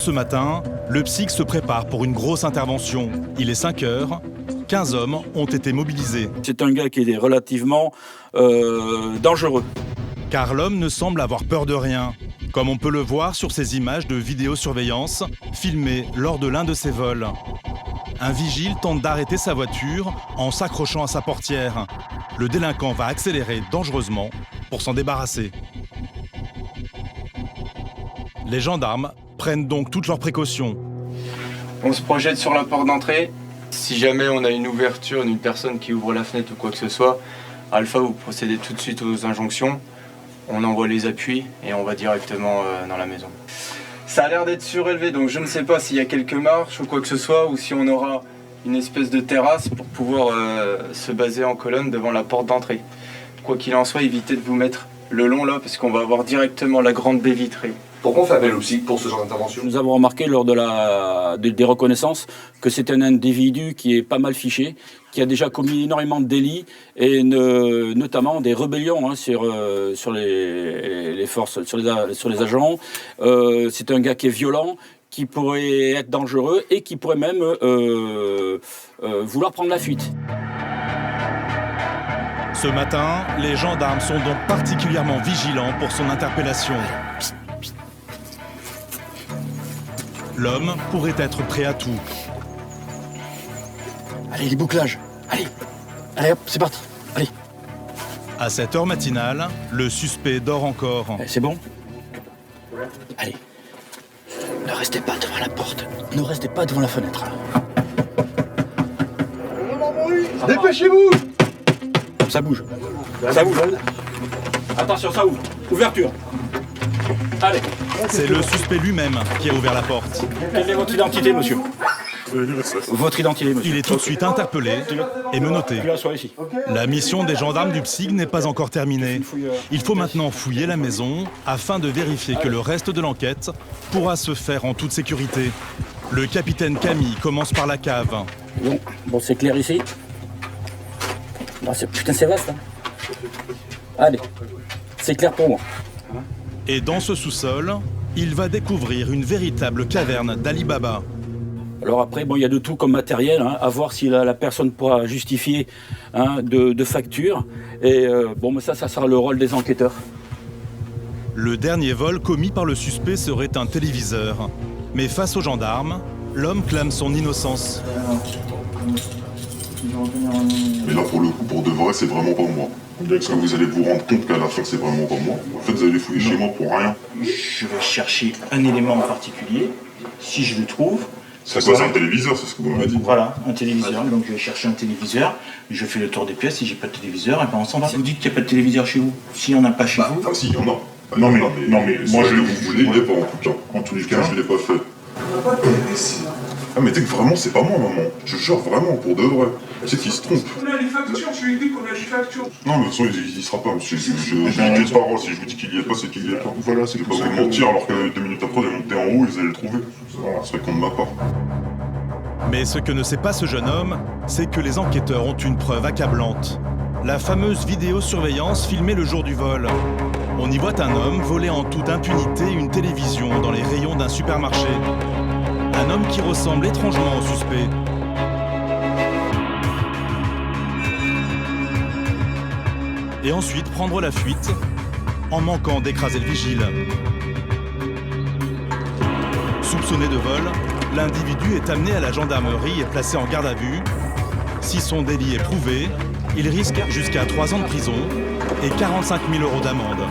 ce matin, le PSIC se prépare pour une grosse intervention. Il est 5 heures, 15 hommes ont été mobilisés. C'est un gars qui est relativement dangereux. Car l'homme ne semble avoir peur de rien, comme on peut le voir sur ces images de vidéosurveillance filmées lors de l'un de ses vols. Un vigile tente d'arrêter sa voiture en s'accrochant à sa portière. Le délinquant va accélérer dangereusement pour s'en débarrasser. Les gendarmes prennent donc toutes leurs précautions. On se projette sur la porte d'entrée. Si jamais on a une ouverture d'une personne qui ouvre la fenêtre ou quoi que ce soit, Alpha, vous procédez tout de suite aux injonctions. On envoie les appuis et on va directement dans la maison. Ça a l'air d'être surélevé, donc je ne sais pas s'il y a quelques marches ou quoi que ce soit, ou si on aura une espèce de terrasse pour pouvoir se baser en colonne devant la porte d'entrée. Quoi qu'il en soit, évitez de vous mettre le long là, parce qu'on va avoir directement la grande baie vitrée. Pourquoi on fait appel au PSIC pour ce genre d'intervention? Nous avons remarqué lors des reconnaissances que c'est un individu qui est pas mal fiché, qui a déjà commis énormément de délits et notamment des rébellions sur les forces, sur les agents. C'est un gars qui est violent, qui pourrait être dangereux et qui pourrait même vouloir prendre la fuite. Ce matin, les gendarmes sont donc particulièrement vigilants pour son interpellation. L'homme pourrait être prêt à tout. Allez, les bouclages. Allez hop, c'est parti. Allez. À cette heure matinale, le suspect dort encore. C'est bon? Allez. Ne restez pas devant la porte. Ne restez pas devant la fenêtre. Dépêchez-vous! Ça bouge. Ça bouge. Attention, ça ouvre. Ouverture. Allez. C'est le suspect lui-même qui a ouvert la porte. Quelle est votre identité, monsieur? Votre identité, monsieur. Il est tout de suite interpellé et menotté. Ici. La mission des gendarmes du PSIC n'est pas encore terminée. Il faut maintenant fouiller la maison afin de vérifier que le reste de l'enquête pourra se faire en toute sécurité. Le capitaine Camille commence par la cave. Bon, c'est clair ici. Putain, c'est vaste. Allez, c'est clair pour moi. Et dans ce sous-sol, il va découvrir une véritable caverne d'Ali Baba. Alors après, il y a de tout comme matériel, à voir si la personne pourra justifier de facture. Et mais ça sera le rôle des enquêteurs. Le dernier vol commis par le suspect serait un téléviseur. Mais face aux gendarmes, l'homme clame son innocence. Mais là, pour le coup, pour de vrai, c'est vraiment pas moi. Parce que vous allez vous rendre compte qu'à la fin, c'est vraiment pas moi. En fait, vous allez fouiller chez moi pour rien. Je vais chercher un élément en particulier. Si je le trouve... C'est quoi, c'est un téléviseur, c'est ce que vous m'avez dit? Voilà, un téléviseur. Donc je vais chercher un téléviseur. Je fais le tour des pièces. Si j'ai pas de téléviseur, et ben on s'en va. Vous dites qu'il n'y a pas de téléviseur chez vous. S'il n'y en a pas chez vous... Ah si, il y en a. Non mais moi je vous l'ai pas en tout cas. En tous les cas, je l'ai pas fait. On n'a pas de télé ici. Ah mais tu sais que vraiment, c'est pas moi, maman. Je jure vraiment, pour de vrai. Tu sais qu'il se trompe. On a les factures, je lui ai dit qu'on a les factures. Non, mais de toute façon, il sera pas, monsieur. Je dis des paroles. Si je vous dis qu'il y est pas, c'est qu'il y est pas. Voilà, c'est pas pour ça vous mentir, alors que 2 minutes après, vous allez monter en haut et vous allez le trouver. Voilà, c'est con de ma part. Mais ce que ne sait pas ce jeune homme, c'est que les enquêteurs ont une preuve accablante. La fameuse vidéosurveillance filmée le jour du vol. On y voit un homme voler en toute impunité une télévision dans les rayons d'un supermarché. Un homme qui ressemble étrangement au suspect. Et ensuite prendre la fuite en manquant d'écraser le vigile. Soupçonné de vol, l'individu est amené à la gendarmerie et placé en garde à vue. Si son délit est prouvé, il risque jusqu'à 3 ans de prison et 45 000 € d'amende.